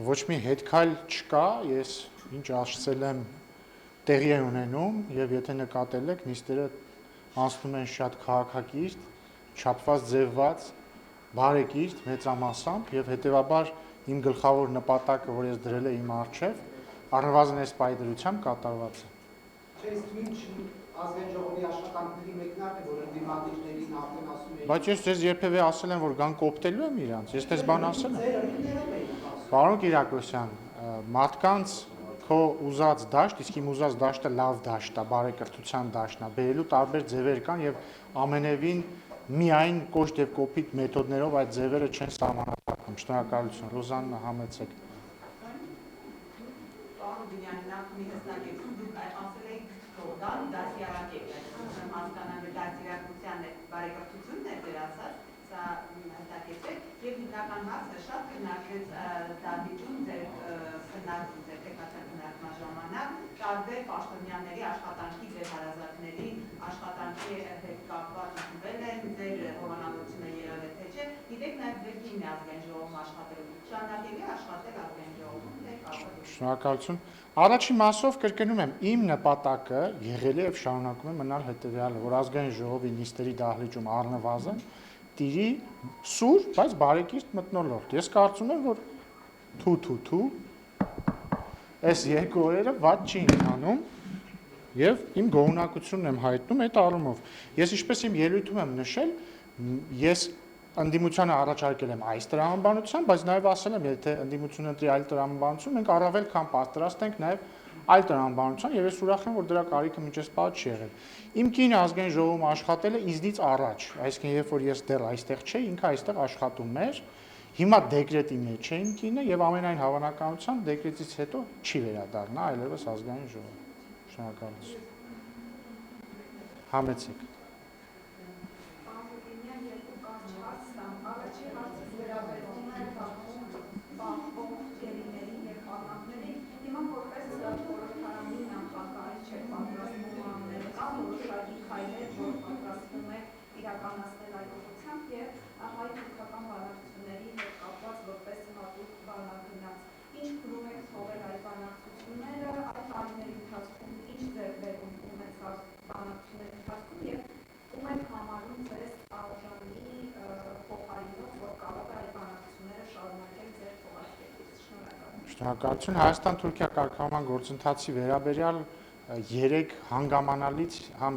ոչ մի հետքայլ չկա, ես ինչ ասել եմ տեղի են ունենում եւ եթե նկատել եք, նիստերը անցնում են շատ քաղաքակիրթ, չափված ձևված, բարեկիրթ, մեծամասամբ եւ հետեւաբար իմ գլխավոր նպատակը, որ ես դրել եմ իմ առջեւ, առնվազն այս պայդրությամբ կատարված է։ Ազգային ժողովի աշխատանքների մեկնարկը, որ ընդդիմադիրներին արդեն ասում են։ Բայց ես ձեզ երբևէ ասել եմ, որ գան կոպտելու եմ իրանց։ Ես դες բան ասել եմ։ Պարոն Կիրակոսյան, մարդկանց քո ուզած դաշտ, իսկ իմ ուզած դաշտը լավ դաշտ է, բարեկրթության դաշտն է, բերելու տարբեր ձևեր կան եւ ամենևին միայն կոշտ եւ կոպիտ մեթոդներով այդ ձևերը չեն սահմանափակվում։ Շնորհակալություն, Ռոզաննա, համեցեք։ Պարոն Բինյանյան, մի հստակեցում, դուք ասել եք Դան դասյարակ եք, հասկանան դասյարակության բարեկրթությունն է ձեր ասած, սա հստակեցեք եւ հիմնական հարցը շատ քննարկեց դատիճում ձեր քննարկում ձեր տեխնական քննարկման ժամանակ տարբեր պաշտոնյաների աշխատանքի ձեր հարազատների աշխատանքի հետ կապված ընդունել են ձեր հովանավորությունը եղել է թե չէ, գիտեք նաեւ ձեր կինն է ազգային ժողովում աշխատելու, շարունակելի աշխատել ազգային ժողովում, թե կապված։ Շնորհակալություն։ Առաջին մասով կրկնում եմ, իմ նպատակը եղել է եւ շարունակում է մնալ հետեւյալը, որ ազգային ժողովի նիստերի դահլիճում առնվազն տիրի սուր, բայց բարեկիրթ մթնոլորտ։ Ես կարծում եմ, որ թու այս երկու օրերը ված չի ընթանում եւ իմ գոհունակությունն եմ հայտնում այդ առումով։ Ես ինչպես իմ ելույթում եմ նշել, ես ընդդիմությանը առաջարկել եմ այս տրամաբանությամբ, բայց նաև ասել եմ, եթե ընդդիմությունը ընտրի այլ տրամաբանություն, մենք առավել քան պատրաստ ենք նաև այլ տրամաբանության եւ ես ուրախ եմ, որ դրա կարիքը մինչեւ պահ չի եղել։ Իմ կինը ազգային ժողովում աշխատել է իզնից առաջ, այսինքն երբ որ ես դեռ այստեղ չէի, ինքը այստեղ աշխատում էր, հիմա դեկրետի մեջ է իմ կինը եւ ամենայն հավանականությամբ դեկրետից հետո չի վերադառնա այլևս ազգային ժողով։ Շնորհակալություն։ Համեցեք։ Իրականացնել այդ ուղղությամբ եւ հայ թուրքական բանակցությունների հետ կապված որպես հատուկ բանագնաց։ Ինչ գրում եք թողել այդ բանակցությունները, այդ տարիների ընթացքում ինչ ձեռքբերում ունեցավ բանակցությունների ընթացքում եւ ում եք համարում ձեզ արժանի փոխարինող, որ կարող է այդ բանակցությունները շարունակել ձեր թողարկելիս։ Շնորհակալություն։ Հայաստան-Թուրքիա կարգավորման գործընթացի վերաբերյալ 3 հանգամանալից համ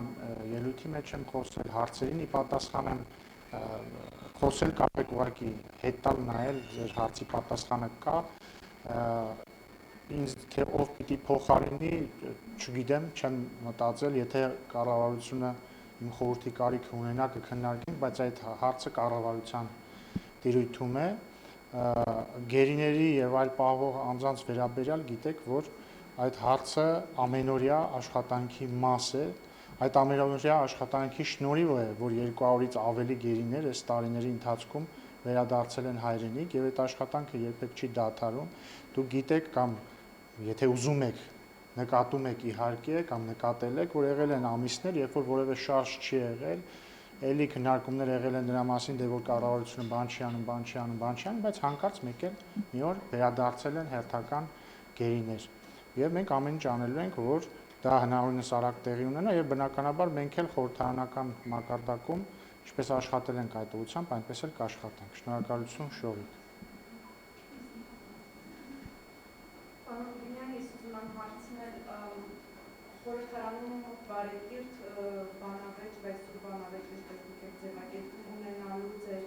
ելույթի մեջ եմ խոսել, հարցերին պատասխանեմ, խոսել կարող եք ուղղակի հետ տալ նայել ձեր հարցի պատասխանը կա, ինձ թե ով պիտի փոխարինի, չգիտեմ, չեմ մտածել, եթե կառավարությունը իմ խորհրդի կարիքը ունենա կքննարկենք, բայց այդ հարցը կառավարության տիրույթում է, գերիների եւ այլ պահվող անձանց վերաբերյալ գիտեք, որ այդ հարցը ամենօրյա աշխատանքի մաս է, այդ ամենօրյա աշխատանքի շնորհիվ է, որ 200-ից ավելի գերիներ այս տարիների ընթացքում վերադարձել են հայրենիք եւ այդ աշխատանքը երբեք չի դադարում։ Դուք գիտեք կամ եթե ուզում եք նկատում եք իհարկե կամ նկատել եք, որ եղել են ամիսներ, երբ որ որևէ շարժ չի եղել, էլի քննարկումներ եղել են դրա մասին, դե որ կառավարությունը բան չի անում, բայց հանկարծ մեկ էլ մի օր վերադարձել են հերթական գերիներ։ Եվ մենք ամեն ինչ անելու ենք, որ դա հնարավորինս արագ տեղի ունենա եւ բնականաբար մենք էլ խորհրդարանական մակարդակում ինչպես աշխատել ենք այդ ուղղությամբ, այնպես էլ կաշխատենք։ Շնորհակալություն, Շովիկ։ Պարոն Բինյան, ես ուզում եմ հարցնել խորհրդարանում բարեկիրթ բանավեճ, բայց սուր բանավեճ, ինչպես դուք եք ձևակերպում ունենալու ձեր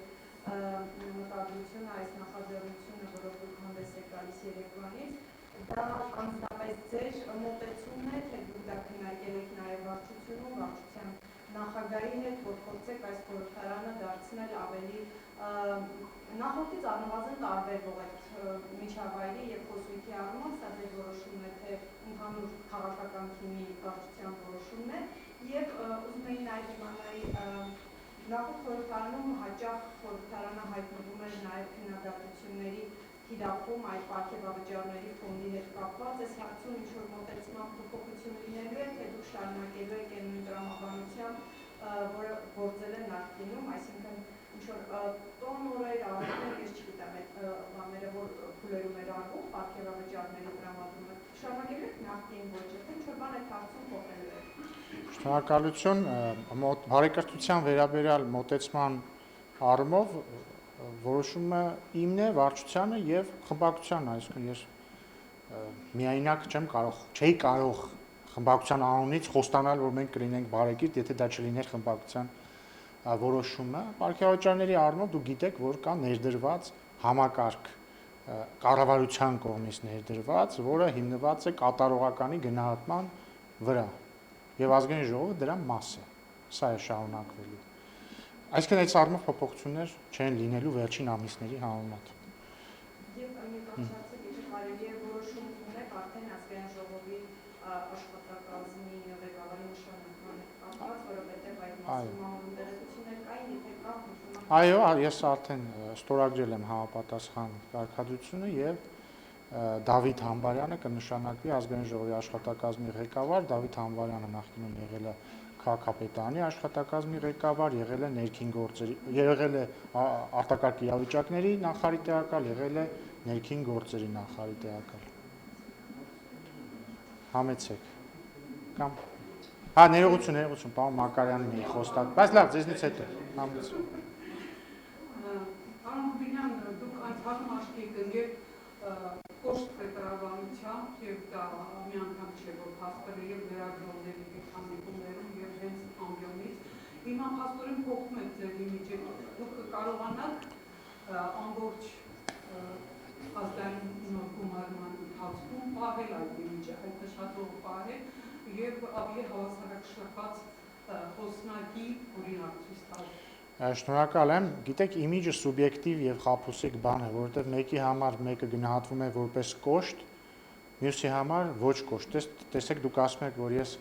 մտադրությունը, այս նախաձեռնությունը, որով դուք հանդես եք գալիս Երևանից, դա անձնապես ձեր մոտեցումն է, թե դուք դա քննարկել եք նաև վարչությունում, վարչության նախագահի հետ, որ փորձեք այս խորհրդարանը դարձնել ավելի նախորդից առնվազն տարբերվող այդ միջավայրի եւ խոսույթի առումով, սա ձեր որոշումն է, թե ընդհանուր քաղաքական թիմի վարչության որոշումն է եւ ուզում էի նաև իմանալ նախորդ խորհրդարանում հաճախ խորհրդարանը հայտնվում էր նաև քննադատությունների թիրախում այդ պարգևավճարների ֆոնդի հետ կապված, այս հարցում ինչ-որ մոտեցման փոփոխություն լինելու է, թե դուք շարունակելու եք այն նույն տրամաբանությամբ, որը գործել է նախկինում, այսինքն ինչ-որ տոն օրեր, առավոտներ, ես չգիտեմ այդ բաները, որ փուլերում էր արվում, ձևավճարների տրամադրումը շարունակելու եք նախկին ոճը, թե ինչ-որ բան այդ հարցում փոխելու եք։ Շնորհակալություն բարեկրթության վերաբերյալ մոտեցման առումով որոշումը իմն է, վարչությանը եւ խմբակցությանն, այսինքն ես միայնակ չէի կարող խմբակցության անունից խոստանալ, որ մենք կլինենք բարեկիրթ, եթե դա չլիներ խմբակցության որոշումը։ Պարգևաճարների առումով դուք գիտեք, որ կա ներդրված համակարգ կառավարության կողմից ներդրված, որը հիմնված է կատարողականի գնահատման վրա։ Եվ ազգային ժողովը դրա մաս է։ Սա է շարունակվելու։ Այսինքն այս առումով փոփոխություններ չեն լինելու վերջին ամիսների համեմատ։ Եվ անկասացեք, եթե կարելի է որոշում ունեք արդեն ազգային ժողովի աշխատակազմի ղեկավարի նշանակման կապված, որովհետև այդ մասին մամուլի տեղեկություններ կային, եթե կա Այո, ես արդեն ստորագրել եմ համապատասխան կարգադրությունը եւ Դավիթ Համբարյանը կնշանակվի ազգային ժողովի աշխատակազմի ղեկավար։ Դավիթ Համբարյանը նախկինում եղել է քաղաքապետարանի աշխատակազմի ղեկավար, եղել է ներքին գործերի, եղել է արտակարգ իրավիճակների նախարարի տեղակալ, եղել է ներքին գործերի նախարարի տեղակալ։ Համեցեք։ Կամ ներողություն, պարոն Մակարյանին էի խոստացել, բայց լավ, ձեզնից հետո։ Համեցեք։ Պարոն Բինյան, դուք անցյալում աչքի եք ընկել կոշտ պետարավանությամբ եւ դա մի անգամ չէ, որ փաստել է եւ լրագրողների հետ հանդիպումներում եւ հենց ամբիոնից։ Հիմա փաստորեն փոխում եք ձեր իմիջը, դուք կարողանաք ամբողջ ազգային գումարման ընթացքում պահել այդ իմիջը, այդ նշանով պահել եւ ավելի հավասարակշռված խոսնակի օրինակ ցույց տալ։ Շնորհակալ եմ։ Գիտեք, իմիջը սուբյեկտիվ եւ խաբուսիկ բան է, որովհետեւ մեկի համար մեկը գնահատվում է որպես կոշտ, մյուսի համար ոչ կոշտ։ Տեսեք, դուք ասում եք, որ ես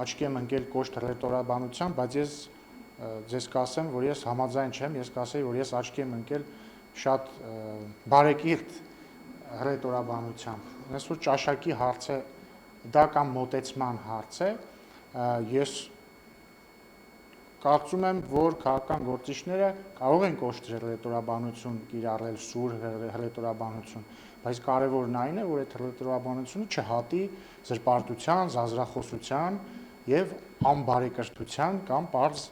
աչքի եմ ընկել կոշտ հռետորաբանությամբ, բայց ես ձեզ կասեմ, որ ես համաձայն չեմ, ես կասեի, որ ես աչքի եմ ընկել շատ բարեկիրթ հռետորաբանությամբ։ Ես որ ճաշակի հարց է, դա կամ մոտեցման հարց է, ես կարծում եմ, որ քաղաքական գործիչները կարող են կոշտ հռետորաբանություն կիրառել, սուր հռետորաբանություն, բայց կարևորն այն է, որ այդ հռետորաբանությունը չհատի զրպարտության, զազրախոսության եւ անբարեկրթության կամ պարզ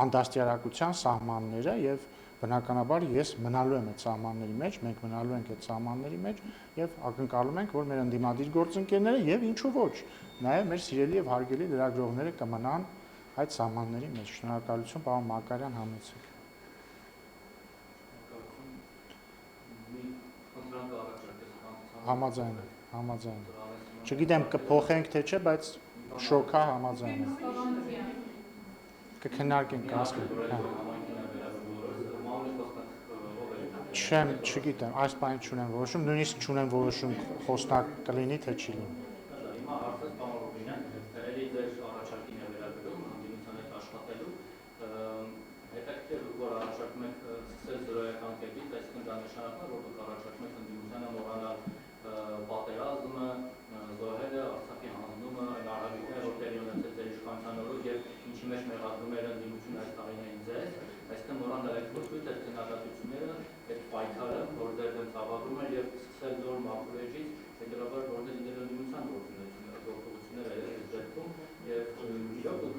անդաստիարակության սահմանները եւ բնականաբար ես մնալու եմ այդ սահմանների մեջ, մենք մնալու ենք այդ սահմանների մեջ եւ ակնկալում ենք, որ մեր ընդդիմադիր գործընկերները եւ ինչու ոչ, նաեւ մեր սիրելի եւ հարգելի լրագրողները կմնան այդ սահմանների մեջ։ Շնորհակալություն, պարոն Մակարյան, համեցեք։ Համաձայն եմ։ Չգիտեմ կփոխենք թե չէ, բայց շոքա համաձայն եմ։ Կքննարկենք, չգիտեմ, այս բանը չունեմ որոշում, նույնիսկ չունեմ որոշում խոսնակ կլինի թե չի լինի։ Մեջ մեղադրում էր ընդդիմությունը այս տարիներին ձեզ, այսինքն մոռանալ այդ խոսքույթ, այդ քննադատությունները, այդ պայքարը, որ ձեր դեմ ծավալում էր եւ սկսել նոր մակրոեջից, հետեւաբար որտեղ լինել ընդդիմության գործողությունները այս դեպքում եւ իրոք դուք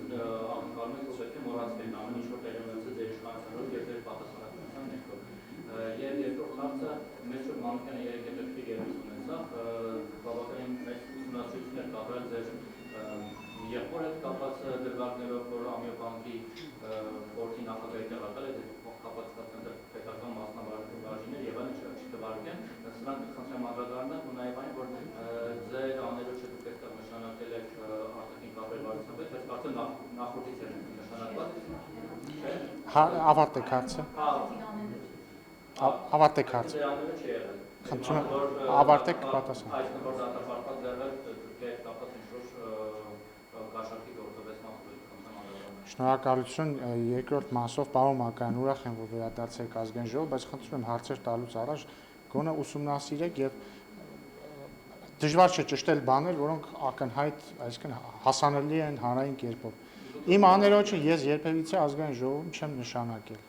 ակնկալում եք, որ պետք է մոռացնել ամեն ինչ որ տեղի ունեցել ձեր իշխանությունով եւ ձեր պատասխանատվության ներքո։ Եվ երկրորդ հարցը մեծ որ Մանուկյանը երեք հետաքրքիր երևույթ ունեցավ, բավականին մեծ ուսումնասիրություններ կատարել ձեր եղբոր հետ կապված դրվագներով, որ Ամիոբանկի խորհրդի նախագահի տեղակալ է, կապված պետական մասնաբաժիններ եւ այլն չթվարկեն, սրանք խնդրեմ անդրադառնալ ու նաեւ այն, որ ձեր աներոջը դուք այստեղ նշանակել եք արտաքին կապեր վարչության հետ, բայց կարծեմ նախորդից էր նշանակված։ Ավարտեք հարցը։ Ավարտեք հարցը։ Ձեր աները չի եղել։ Խնդրում եմ ավարտեք պատասխան։ Այսինքն որ դատապարտված եղել Թուրքիայի կապված ինչ-որ կաշառքի գործողեցման Շնորհակալություն, երկրորդ մասով պարոն Մակարյան, ուրախ եմ, որ վերադարձեք ազգային ժողով, բայց խնդրում եմ հարցեր տալուց առաջ գոնե ուսումնասիրեք եւ դժվար չէ ճշտել բաներ, որոնք ակնհայտ, այսինքն հասանելի են հանրային կերպով։ Իմ աներոջը ես երբևիցե ազգային ժողովում չեմ նշանակել։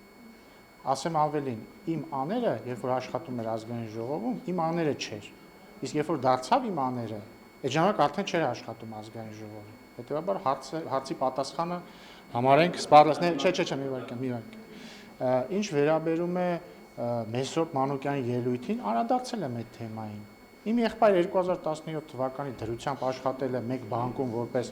Ասեմ ավելին, իմ աները, երբ որ աշխատում էր ազգային ժողովում, իմ աները չէր։ իսկ երբ որ դարձավ իմ աները, այդ ժամանակ արդեն չէր աշխատում ազգային ժողովը։ Հետևաբար հարցի պատասխանը համարենք սպառեցնել, չէ, մի վարք։ Ինչ վերաբերում է Մեսրոպ Մանուկյանի ելույթին, անդրադարձել եմ այդ թեմային։ Իմ եղբայրը 2017 թվականի դրությամբ աշխատել է մեկ բանկում որպես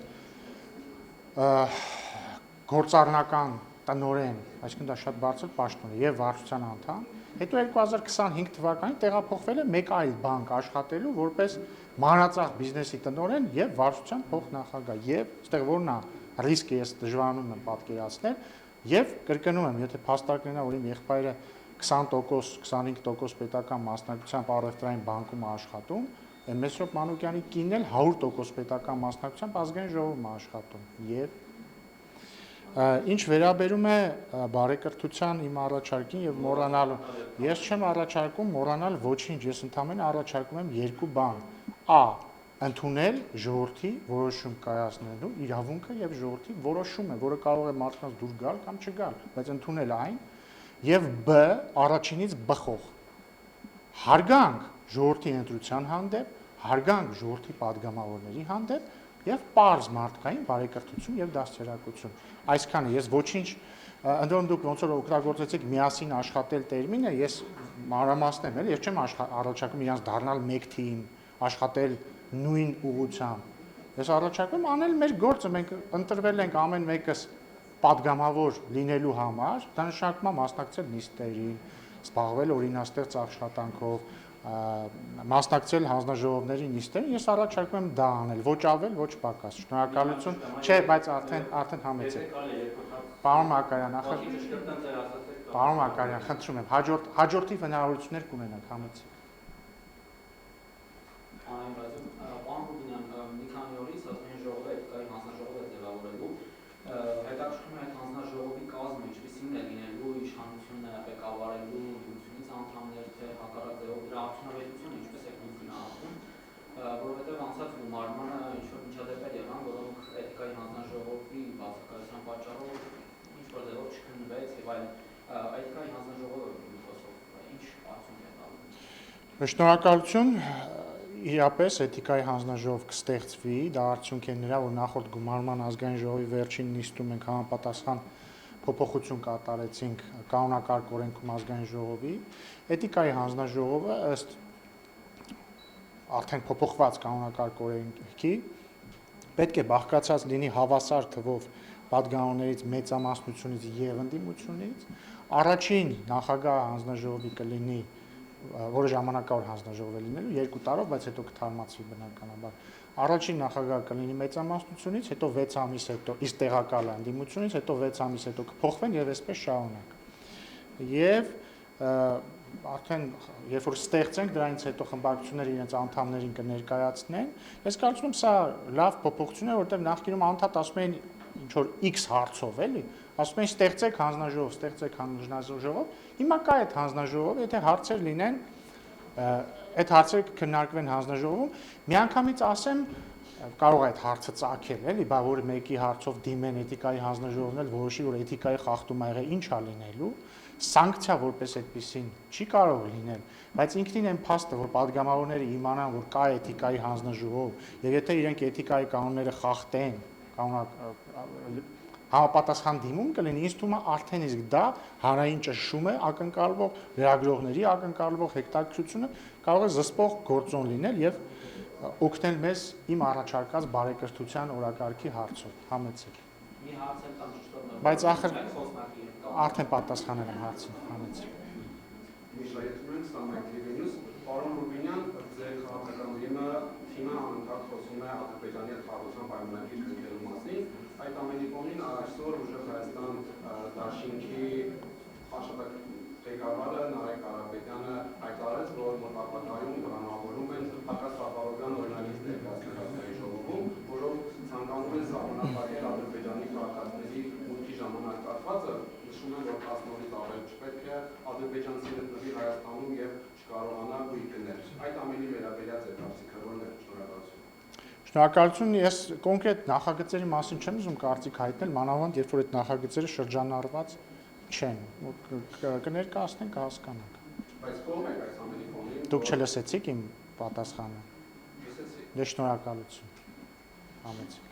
գործառնական տնօրեն, այսինքն դա շատ բարձր պաշտոն է եւ վարչության անդամ, հետո 2025 թվականին տեղափոխվել է մեկ այլ բանկ աշխատելու որպես մանրածախ բիզնեսի տնօրեն եւ վարչության փոխնախագահ եւ այստեղ որն է ռիսկը ես դժվարանում եմ պատկերացնել եւ կրկնում եմ, եթե փաստարկն ունենա, որ իմ եղբայրը 20%, 25% պետական մասնակցությամբ առևտրային բանկում է աշխատում, Մեսրոպ Մանուկյանի կինն էլ 100% պետական մասնակցությամբ ազգային ժողովում է աշխատում եւ ինչ վերաբերում է բարեկրթության իմ առաջարկին եւ մոռանալու, ես չեմ առաջարկում մոռանալ ոչինչ, ես ընդհանրապես առաջարկում եմ երկու բան. Ընդունել ժողովրդի որոշում կայացնելու իրավունքը եւ ժողովրդի որոշումը, որը կարող է մարդկանց դուր գալ կամ չգալ, բայց ընդունել այն եւ B առաջինից բխող հարգանք ժողովրդի ընտրության հանդեպ, հարգանք ժողովրդի падգամավորների հանդեպ եւ պարզ մարդկային բարեկրթություն եւ դաստիարակություն։ Այսքանը ես ոչինչ ընդդեմ դուք ոնց որ օգտագործեցիք միասին աշխատել տերմինը, ես մանրամասնեմ, էլի, ես չեմ առաջարկում իրանց դառնալ մեկ թիմ, աշխատել նույն ուղղությամբ։ Ես առաջարկում անել մեր գործը, մենք ընտրվել ենք ամեն մեկս падգամավոր լինելու համար, դա նշանակում է մասնակցել նիստերին, զբաղվել օրինաստեղծ աշխատանքով, մասնակցել հանձնաժողովների նիստերին, ես առաջարկում եմ դա անել, ոչ ավել, ոչ պակաս։ Շնորհակալություն։ Չէ, բայց արդեն համեցեք։ Պարոն Մակարյան, Պարոն Մակարյան, խնդրում եմ, հաջորդի հնարավորություններ կունենանք, համեցեք։ Պարոն Ռուբինյան, մի քանի օրից ազգային ժողովը էթիկայի հանձնաժողով է ձևավորելու, հետաքրքրում է այդ հանձնաժողովի կազմը, ինչպիսին է լինելու իշխանությունը ղեկավարելու դրությունից անդամներ, թե հակառակ ձևով դրա արդյունավետությունը ինչպես է կգնահատվում, որովհետև անցած գումարմանը ինչ-որ միջադեպեր եղան, որոնք էթիկայի հանձնաժողովի բացակայության պատճառով ինչ-որ ձևով չքննվեց եւ այլն, էթիկայի հանձնաժողովը ինչ արդյունք է տալու։ Շնորհակալություն։ Իրապես էթիկայի հանձնաժողով կստեղծվի, դա արդյունք է նրա, որ նախորդ գումարման ազգային ժողովի վերջին նիստում ենք համապատասխան փոփոխություն կատարեցինք կանոնակարգ օրենքում ազգային ժողովի։ Էթիկայի հանձնաժողովը ըստ արդեն փոփոխված կանոնակարգ օրենքի պետք է բաղկացած լինի հավասար թվով падգամավորներից մեծամասնությունից եւ ընդդիմությունից։ Առաջին նախագահ հանձնաժողովի կլինի, որը ժամանակավոր հանձնաժողով է լինելու 2 տարով, բայց հետո կթարմացվի բնականաբար։ Առաջին նախագահը կլինի մեծամասնությունից, հետո 6 ամիս հետո իսկ տեղակալը ընդդիմությունից, հետո 6 ամիս հետո կփոխվեն եւ այսպես շարունակ։ Եվ արդեն երբ որ ստեղծենք դրանից հետո խմբակցությունները իրենց անդամներին կներկայացնեն, ես կարծում եմ սա լավ փոփոխություն է, որտեղ նախկինում անդադ ասում էին ինչ որ X հարցով, էլի, ասում են ստեղծեք հանձնաժողով, հիմա կա այդ հանձնաժողովը, եթե հարցեր լինեն, այդ հարցերը կքննարկվեն հանձնաժողովում, միանգամից ասեմ, կարող է այդ հարցը ծագել, էլի, բա որ մեկի հարցով դիմեն էթիկայի հանձնաժողովն էլ որոշի, որ էթիկայի խախտում ա եղել, ինչ ա լինելու, սանկցիա որպես այդպեսին չի կարող լինել, բայց ինքնին այն փաստը, որ падգամավորները իմանան, որ կա էթիկայի հանձնաժողով, եւ եթե իրենք էթիկայի կանոնները խախտեն, համապատասխան դիմում կլինի, ինձ թվում է արդեն իսկ դա հանրային ճնշում է ակնկալվող, լրագրողների ակնկալվող հետաքրքրությունը կարող է զսպող գործոն լինել եւ օգնել մեզ իմ առաջարկած բարեկրթության օրակարգի հարցով։ Համեցեք։ Մի հարց եմ տամ ճշտով։ Բայց արդեն պատասխանել եմ հարցին, համեցեք։ Միշայեցում ենք Սամայք TV-նյուս, պարոն Ռուբինյան, ձեր քաղաքական թիմը անընդհատ խոսում է Ադրբեջանի հետ խաղաղության պայմանագիր կնքելու մասին, այդ ամենի ֆոնին այսօր ուժեղ Հայաստան դաշինքի աշխատակ ղեկավարը Նարեկ Կարապետյանը հայտարարեց, որ մոտակայքում պլանավորում են հակասահմանության օրինագիծ ներկայացնել ազգային ժողովում, որով ցանկանում են սահմանափակել Ադրբեջանի քաղաքացիների մուտքի ժամանակահատվածը, նշում են, որ 10 օրից ավել չպետք է ադրբեջանցի գտնվի Հայաստանում եւ չկարողանա գույք գնել։ Այդ ամենի վերաբերյալ ձեր կարծիքը ո՞րն է։ Շնորհակալություն։ Շնորհակալություն, ես կոնկրետ նախագծերի մասին չեմ ուզում կարծիք հայտնել, մանավանդ երբ որ այդ նախագծերը շրջանառված չեն, կներկայացնենք, կհասկանանք։ Բայց կողմ եք այս ամենի ֆոնին։ Դուք չլսեցիք իմ պատասխանը։ Դե շնորհակալություն։ Համեցեք։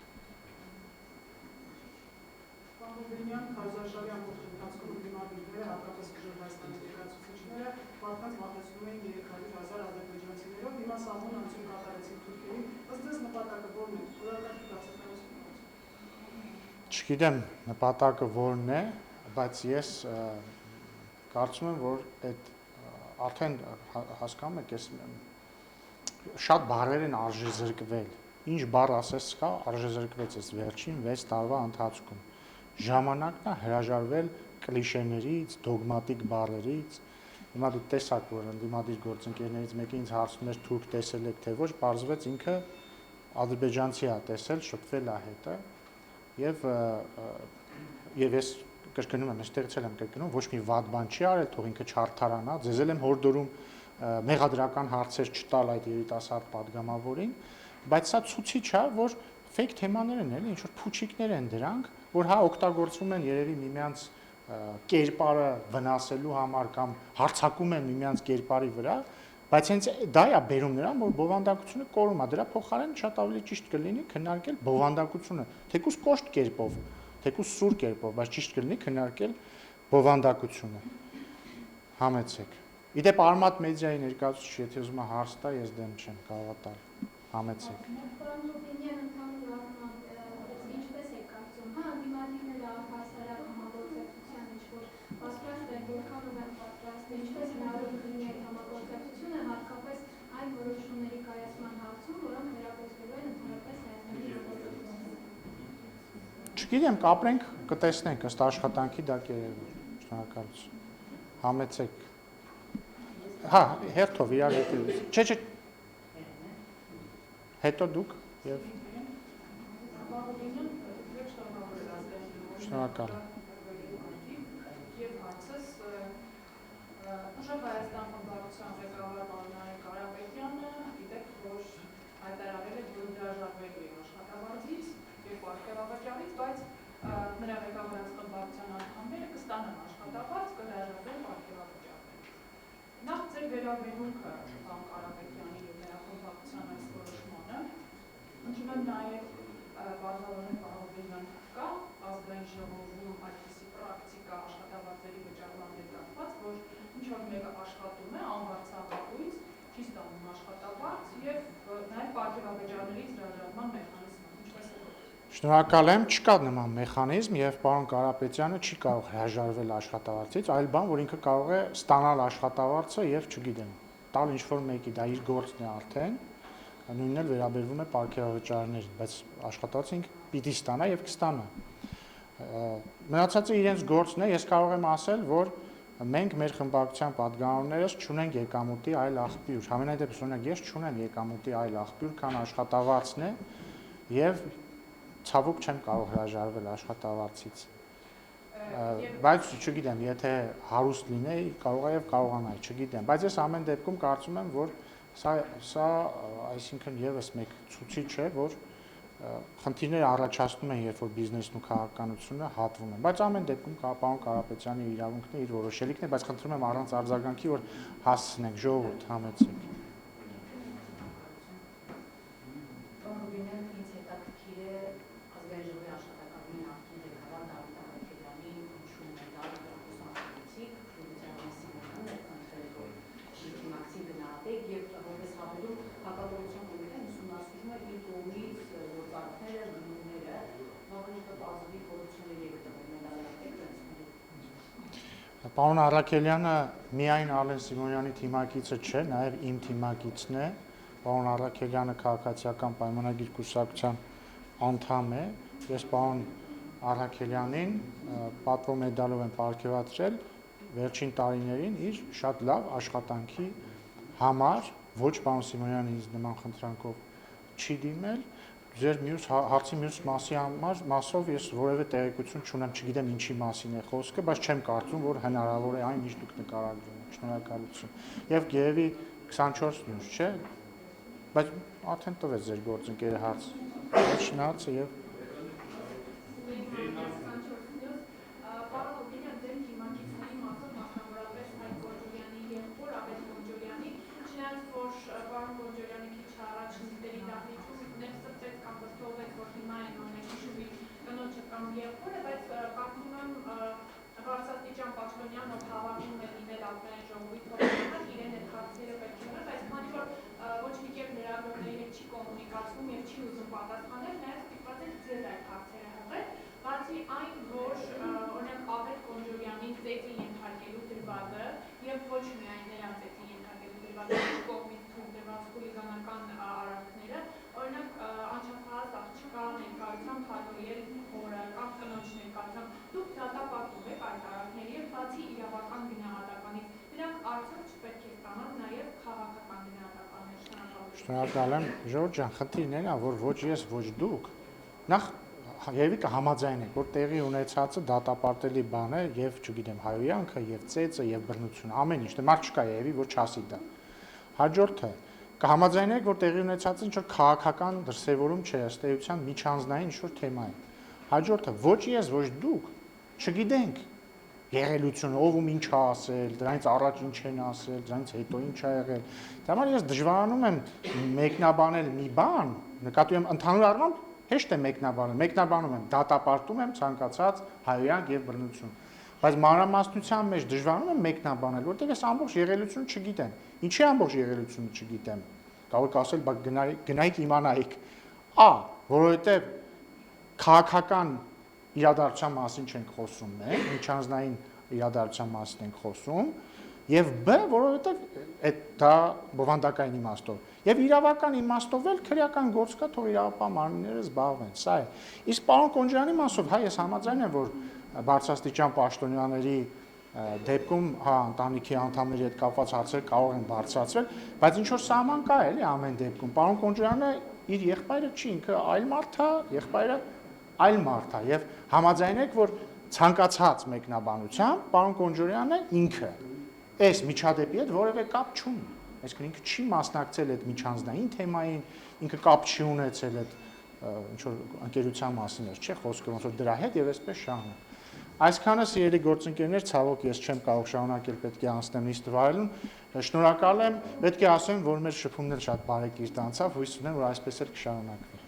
Պարոն Քարզաշարի ամբողջ ընթացքում դիմադիրները, հատկապես Հայաստանի ներկայացուցիչները, մարդկանց մատուցում էին 300,000 ադրբեջանցիներով, հիմա սահման անցում կատարեցին թուրքերին, ըստ ձեզ նպատակը ո՞րն է, որակարգի բացատրություն։ Չգիտեմ նպատակը ո՞րն է, բայց ես կարծում եմ, որ այդ արդեն հասկանում եք, շատ բառեր են արժեզրկվել։ Ինչ բառ ասես կա, արժեզրկվեց այս վերջին 6 տարվա ընթացքում։ Ժամանակն է հրաժարվել կլիշեներից, դոգմատիկ բառերից։ Հիմա դուք տեսաք, որ ընդդիմադիր գործընկերներից մեկը ինձ հարցնում էր թուրք տեսել եք թե ոչ, պարզվեց ինքը ադրբեջանցի է տեսել, շփվել է հետը եւ ես կրկնում եմ, այստեղից էլ եմ կրկնում, ոչ մի վատ բան չի արել, թող ինքը չարթարանա, ձեզ էլ եմ հորդորում մեղադրական հարցեր չտալ այդ երիտասարդ падգամավորին, բայց սա ցուցիչ է, որ fake թեմաներ են, էլի, ինչ որ փուչիկներ են դրանք, որ հա օգտագործվում են երևի միմյանց կերպարը վնասելու համար կամ հարձակում են միմյանց կերպարի վրա, բայց հենց դա է բերում նրան, որ բովանդակությունը կորում է, դրա փոխարեն շատ ավելի ճիշտ կլինի քննարկել բովանդակությունը, թեկուզ կոշտ կերպով, թեկուզ սուր կերպով, բայց ճիշտ կլինի քննարկել բովանդակությունը։ Համեցեք։ Իդեպ Արմատ մեդիայի ներկայացուցիչ, եթե ուզում է հարց տա, ես դեմ չեմ, կարող է տալ։ Համեցեք։ Պարոն Ռուբինյան, ընդհանուր առմամբ ինչպես է կարծում, հա, դիմադիրները հասարակ համագործակցության ինչ-որ պատրաստ են, որքանով են պատրաստ, ինչպես հնարավոր կլինի այդ համագործակցությունը, հատկապես այն որոշումների կայացման հարցում, որոնք վերաբերելու են ընդհանրապես Հայաստանի համագործակցությանը։ Չգիտեմ, կապրենք, կտեսնենք, ըստ աշխատանքի դա կերևի։ Շնորհակալություն։ Համեցեք։ Հա, հերթով իրար հետո։ Չէ, հետո դուք եւ շնորհակալ։ Եվ հարցս ուժեղ Հայաստան խմբակցության ղեկավար պարոն Նարեկ Կարապետյանը գիտեք, որ հայտարարել է, որ հրաժարվելու է աշխատավարձից եւ պարգևավճարից, բայց նրա ղեկավարած խմբակցության անդամները կստանան աշխատավարձ, կհրաժարվեն պարգևավճարներից։ Նախ ձեր վերաբերմունքը պարոն Կարապետյանի եւ նրա խմբակցության այս որոշմանը, հնչում եմ նաեւ բարձրացնել պարոն կա ազգային ժողովում այդպիսի պրակտիկա աշխատավարձերի վճարման հետ կապված, որ ինչ որ մեկը աշխատում է անվարձավարույց, չի ստանում աշխատավարձ եւ նաեւ պարգևավճարներից հրաժարման մեխանիզմ է։ Ինչպես է։ Շնորհակալ եմ, չկա նման մեխանիզմ եւ պարոն Կարապետյանը չի կարող հրաժարվել աշխատավարձից, այլ բան, որ ինքը կարող է ստանալ աշխատավարձը եւ, չգիտեմ, տալ ինչ որ մեկի, դա իր գործն է արդեն, նույնն էլ վերաբերվում է պարգևավճարներին, բայց աշխատավարձը ինքը պիտի ստանա եւ կստանա։ Մնացածը իրենց գործն է, ես կարող եմ ասել, որ մենք մեր խմբակցության падգամավորներս չունենք եկամուտի այլ աղբյուր, համենայն դեպս օրինակ ես չունեմ եկամուտի այլ աղբյուր, քան աշխատավարձն է եւ ցավոք չեմ կարող հրաժարվել աշխատավարձից։ Բայց չգիտեմ, եթե հարուստ լինեի, կարող է եւ կարողանայի, չգիտեմ, բայց ես ամեն դեպքում կարծում եմ, որ սա այսինքն եւս մեկ ցուցիչ է, որ խնդիրները առաջացնում են, երբ որ բիզնեսն ու քաղաքականությունը հատվում են, բայց ամեն դեպքում պարոն Կարապետյանի իրավունքն է, իր որոշելիքն է, բայց խնդրում եմ առանց արձագանքի, որ հասցնենք, ժողովուրդ, համեցեք։ Պարոն Առաքելյանը միայն Արլեն Սիմոնյանի թիմակիցը չէ, նաև իմ թիմակիցն է։ Պարոն Առաքելյանը քաղաքացիական պայմանագիր կուսակցության անդամ է։ Ես պարոն Առաքելյանին պատվո մեդալով եմ պարգևատրել վերջին տարիներին իր շատ լավ աշխատանքի համար, ոչ պարոն Սիմոնյանը ինձ նման խնդրանքով չի դիմել։ Ձեր մյուս հարցի մյուս մասով ես որևէ տեղեկություն չունեմ, չգիտեմ ինչի մասին է խոսքը, բայց չեմ կարծում, որ հնարավոր է այն, ինչ դուք նկարագրում եք։ Շնորհակալություն։ Եվ գերեւի 24 մյուս, չէ՞։ Բայց արդեն տվեց ձեր գործընկերը հարց։ Շնորհացը եւ Պարոն Գոջորյանի եղբոր Աբետ Գոջորյանի, չնայած որ պարոն Գոջորյանը եղբորը, բայց կարծում եմ Վարսաստիճան Պաշտոնյանն ով հավանում է լինել Ազգային ժողովի թողնական, իրեն այդ հարցերը պետք է ուներ, բայց քանի որ ոչ մի կերպ լրագրողների հետ չի կոմունիկացվում եւ չի ուզում պատասխանել, նաեւ ստիպված է ձեզ այդ հարցերը հղել, բացի այն, որ օրինակ Աղետ Կոնջորյանին ծեծի ենթարկելու դրվագը եւ ոչ միայն նրան ծեծի ենթարկելու դրվագը, ոչ կողմից թույլ տրված խուլիգանական արարքները, օրինակ անչափահաս աղջկա ներկայությամբ հատոյել հորը կամ կնոջ ներկայությամբ դուք դատապարտում եք այդ արարքների եւ բացի իրավական գնահատականից դրանք արդյոք չպետք է ստանան նաեւ քաղաքական գնահատականներ։ Շնորհակալ եմ, Ժորժ ջան, խնդիրն է, որ ոչ ես, ոչ դուք նախ երևի կհամաձայնենք, որ տեղի ունեցածը դատապարտելի բան է եւ, չգիտեմ, հայոյանքը եւ ծեծը եւ բռնությունը, ամեն ինչ, դե մարդ չկա երևի, որ չասի դա։ Հաջորդը կհամաձայնենք, որ տեղի ունեցածը ինչ որ քաղաքական դրսևորում չէ, ըստ էության միջանձնային ինչ որ թեմա է։ Հաջորդը ոչ ես, ոչ դուք չգիտենք եղելությունը, ով ում ինչ է ասել, դրանից առաջ ինչ են ասել, դրանից հետո ինչ է եղել։ Դա համար ես դժվարանում եմ մեկնաբանել մի բան, նկատի ունեմ ընդհանուր առմամբ հեշտ է մեկնաբանում եմ, դատապարտում եմ ցանկացած հայոյանք եւ բռնություն։ Բայց մանրամասնության մեջ դժվարանում եմ մեկնաբանել, որտեղ ես ամբողջ եղելությունը չգիտեմ։ Ինչի ամբողջ եղելությունը չգիտեմ։ Կարող եք ասել, բայց գնայիք իմանայիք։ Որովհետեւ քաղաքական իրադարձության մասին չենք խոսում մենք, միջանձնային իրադարձության մասին ենք խոսում, եւ որովհետեւ դա բովանդակային իմաստով։ Եվ իրավական իմաստով էլ քրեական գործ կա, թող իրավապահ մարմինները զբաղվեն, սա է։ Իսկ պարոն Կոնջյանի մասով, հա, ես համաձայն եմ, որ բարձրաստիճան պաշտոնյաների դեպքում, հա, ընտանիքի անդամների հետ կապված հարցեր կարող են բարձրացվել, բայց ինչ որ սահման կա էլի ամեն դեպքում։ Պարոն Կոնջյանը իր եղբայրը չի, ինքը այլ մարդ է, եղբայրը այլ մարդ է, եւ համաձայնեք, որ ցանկացած մեկնաբանությամբ պարոն Կոնջորյանը ինքը այս միջադեպի հետ որևէ կապ չունի։ Այսինքն ինքը չի մասնակցել այդ միջանձնային թեմային, ինքը կապ չի ունեցել այդ ինչ որ ընկերության մասին էր, չէ՞, խոսքը ոնց որ դրա հետ եւ այսպես շահում։ Այսքանը սիրելի գործընկերներ, ցավոք ես չեմ կարող շարունակել, պետք է անցնեմ իսկ վայրում։ Շնորհակալ եմ, պետք է ասեմ, որ մեր շփումները շատ բարեկիրթ անցավ, հույս ունեմ, որ այսպես էլ կշարունակվի։